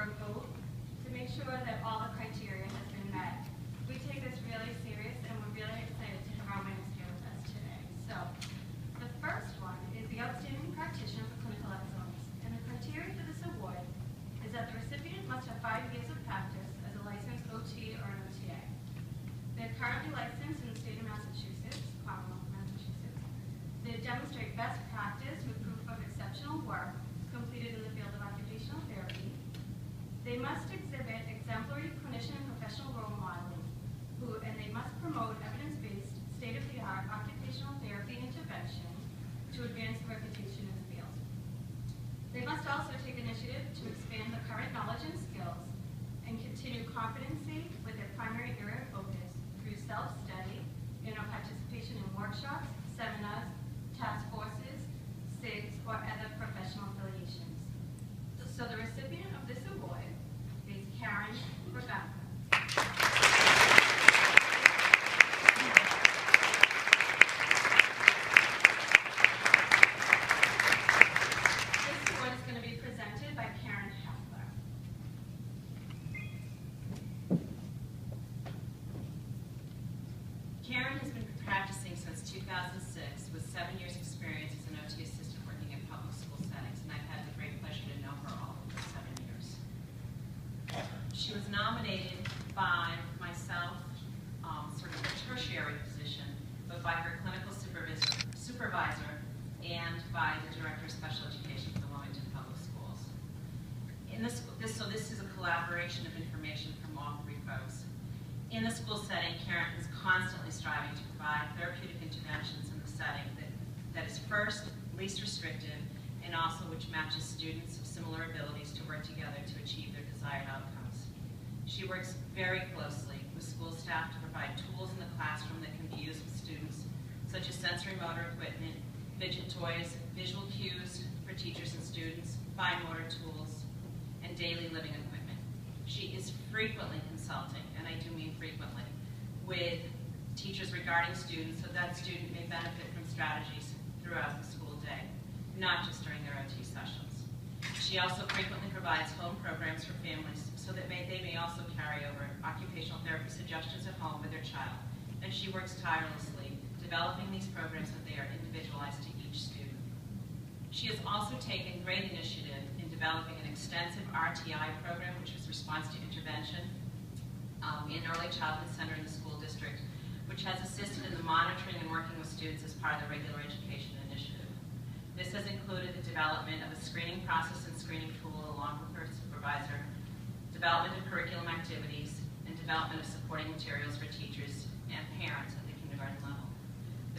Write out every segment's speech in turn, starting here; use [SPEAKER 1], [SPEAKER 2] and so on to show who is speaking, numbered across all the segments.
[SPEAKER 1] for a vote to make sure that all the criteria has been met. We take this really serious, and we're really excited to have our winners here with us today. So, the first one is the Outstanding Practitioner for Clinical Excellence. And the criteria for this award is that the recipient must have 5 years of practice as a licensed OT or an OTA. They're currently licensed in the state of Massachusetts, Commonwealth of Massachusetts. They demonstrate best practice with proof of exceptional work completed in the field of occupational therapy. They must exhibit exemplary clinician and professional role modeling, and they must promote evidence-based, state-of-the-art occupational therapy intervention to advance the reputation in the field. They must also take initiative to expand the current knowledge and skills and continue competency with their primary area of focus through self-study and participation in workshops, seminars, task forces, SIGs, or other professional affiliations. So the recipient of this award is Karen Braganca. This award is going to be presented by Karen Heffler.
[SPEAKER 2] Karen has been practicing since 2006 with 7 years experience as an OT assistant working in public school settings, and I've had the great pleasure to know her all of those 7 years. She was nominated by myself, sort of a tertiary position, but by her clinical supervisor and by the Director of Special Education for the Wilmington Public Schools. So this is a collaboration of information from all 3 folks. In the school setting, Karen is constantly striving to provide therapeutic interventions in the setting that is first, least restrictive, and also which matches students of similar abilities to work together to achieve their desired outcomes. She works very closely with school staff to provide tools in the classroom that can be used with students, such as sensory motor equipment, fidget toys, visual cues for teachers and students, fine motor tools, and daily living equipment. She is frequently consulting, and I do mean frequently, with teachers regarding students so that student may benefit from strategies throughout the school day, not just during their OT sessions. She also frequently provides home programs for families so that they may also carry over occupational therapy suggestions at home with their child. And she works tirelessly developing these programs so they are individualized to each student. She has also taken great initiative in developing an extensive RTI program, which is response to intervention, in Early Childhood Center in the school district, which has assisted in the monitoring and working with students as part of the regular education initiative. This has included the development of a screening process and screening tool along with her supervisor, development of curriculum activities, and development of supporting materials for teachers and parents at the kindergarten level.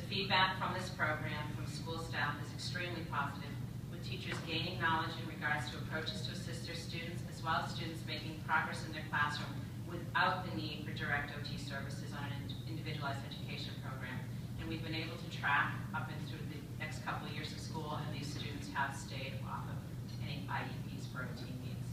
[SPEAKER 2] The feedback from this program from school staff is extremely positive, with teachers gaining knowledge in regards to approaches to assist their students, as well as students making progress in their classroom without the need for direct OT services on an individualized education program. And we've been able to track up and through the next couple of years of school, and these students have stayed off of any IEPs for OT needs.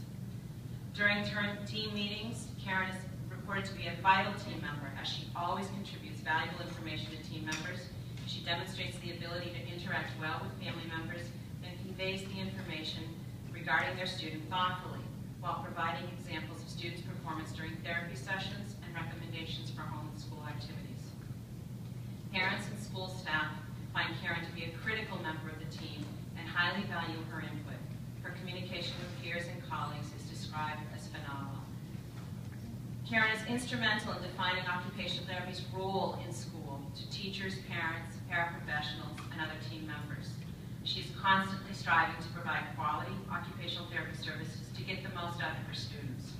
[SPEAKER 2] During team meetings, Karen is reported to be a vital team member, as she always contributes valuable information to team members. She demonstrates the ability to interact well with family members and conveys the information regarding their student thoughtfully, while providing examples of students' performance during therapy sessions and recommendations for home and school activities. Parents and school staff find Karen to be a critical member of the team and highly value her input. Her communication with peers and colleagues is described as phenomenal. Karen is instrumental in defining occupational therapy's role in school to teachers, parents, paraprofessionals, and other team members. She's constantly striving to provide quality occupational therapy services to get the most out of her students.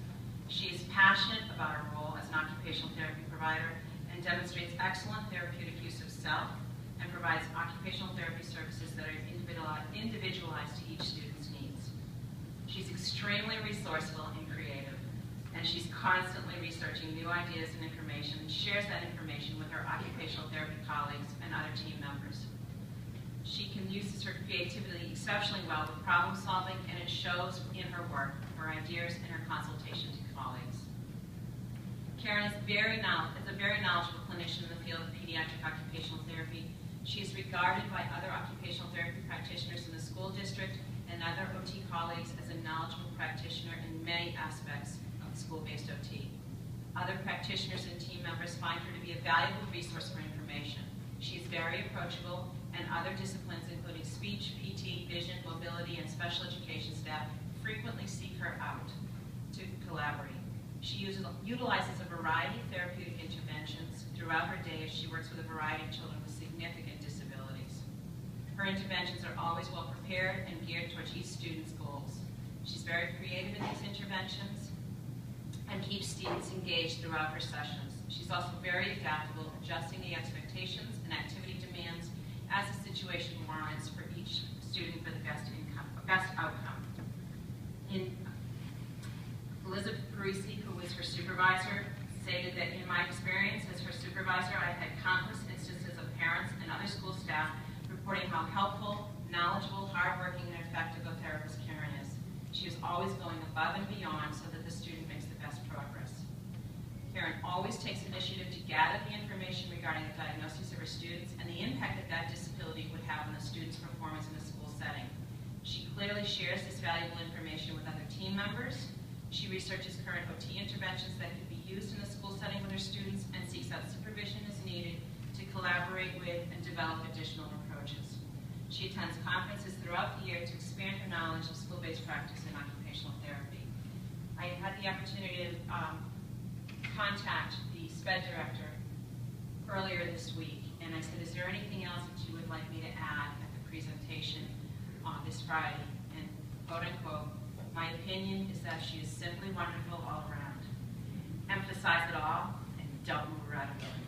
[SPEAKER 2] She is passionate about her role as an occupational therapy provider and demonstrates excellent therapeutic use of self and provides occupational therapy services that are individualized to each student's needs. She's extremely resourceful and creative, and she's constantly researching new ideas and information and shares that information with her occupational therapy colleagues and other team members. She can use her creativity exceptionally well with problem solving, and it shows in her work, her ideas, and her consultation to colleagues. Karen is a very knowledgeable clinician in the field of pediatric occupational therapy. She is regarded by other occupational therapy practitioners in the school district and other OT colleagues as a knowledgeable practitioner in many aspects of school-based OT. Other practitioners and team members find her to be a valuable resource for information. She is very approachable, and other disciplines, including speech, PT, vision, mobility, and special education staff, frequently seek her out to collaborate. She utilizes a variety of therapeutic interventions throughout her day as she works with a variety of children with significant disabilities. Her interventions are always well prepared and geared towards each student's goals. She's very creative in these interventions and keeps students engaged throughout her sessions. She's also very adaptable, adjusting the expectations and activity demands as the situation warrants for each student for the best outcome. Elizabeth Parisi, who was her supervisor, stated that in my experience as her supervisor, I've had countless instances of parents and other school staff reporting how helpful, knowledgeable, hardworking, and effective a therapist Karen is. She is always going above and beyond so that the student makes the best progress. Karen always takes initiative to gather the information regarding the diagnoses of her students and the impact that disability would have on the student's performance in a school setting. She clearly shares this valuable information with other team members. She researches current OT interventions that could be used in a school setting with her students and seeks out supervision as needed to collaborate with and develop additional approaches. She attends conferences throughout the year to expand her knowledge of school-based practice in occupational therapy. I had the opportunity to contact the SPED director earlier this week, and I said, is there anything else that you would like me to add at the presentation on this Friday? And quote unquote, my opinion is that she is simply wonderful all around. Emphasize it all and don't move her out of Burlington.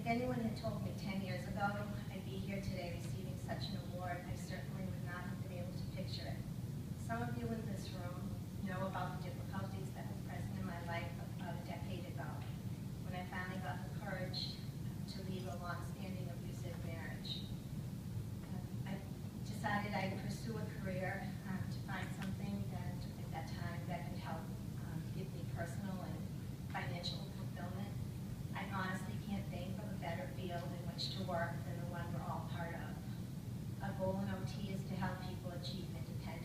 [SPEAKER 3] If anyone had told me 10 years ago I'd be here today receiving such an award, I certainly would not have been able to picture it. Some of you in this room know about the difficulties that were present in my life about a decade ago, when I finally got the courage to leave a long-standing abusive marriage. I decided I'd pursue a career to find something that, at that time, that could help give me personal and financial fulfillment. I honestly can't think of a better field in which to work than the one we're all part of. Our goal in OT is to help people achieve independence.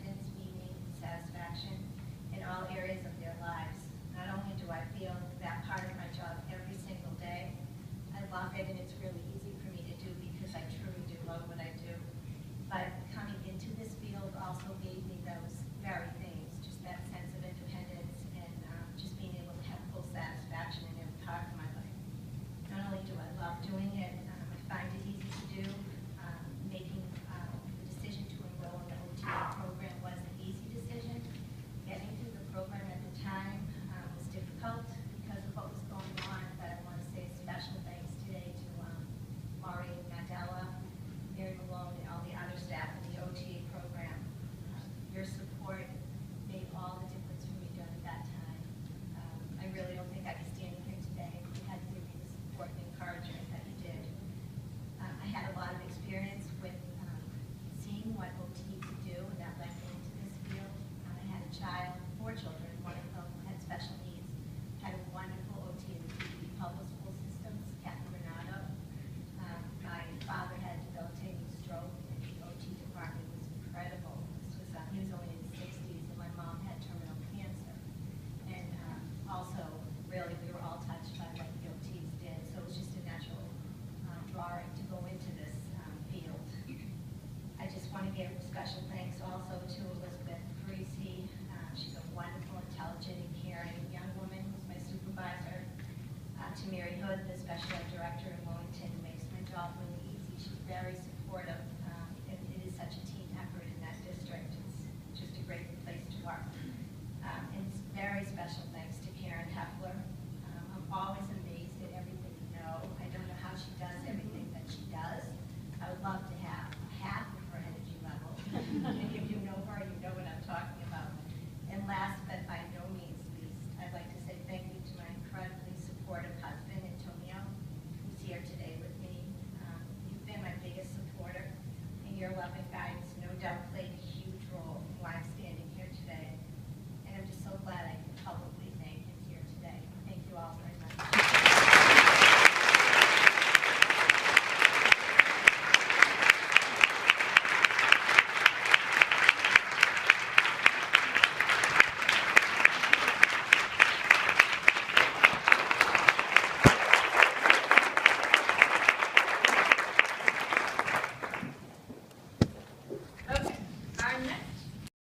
[SPEAKER 3] Mary Hood, the special ed director in Wilmington, who makes my job really easy. She's very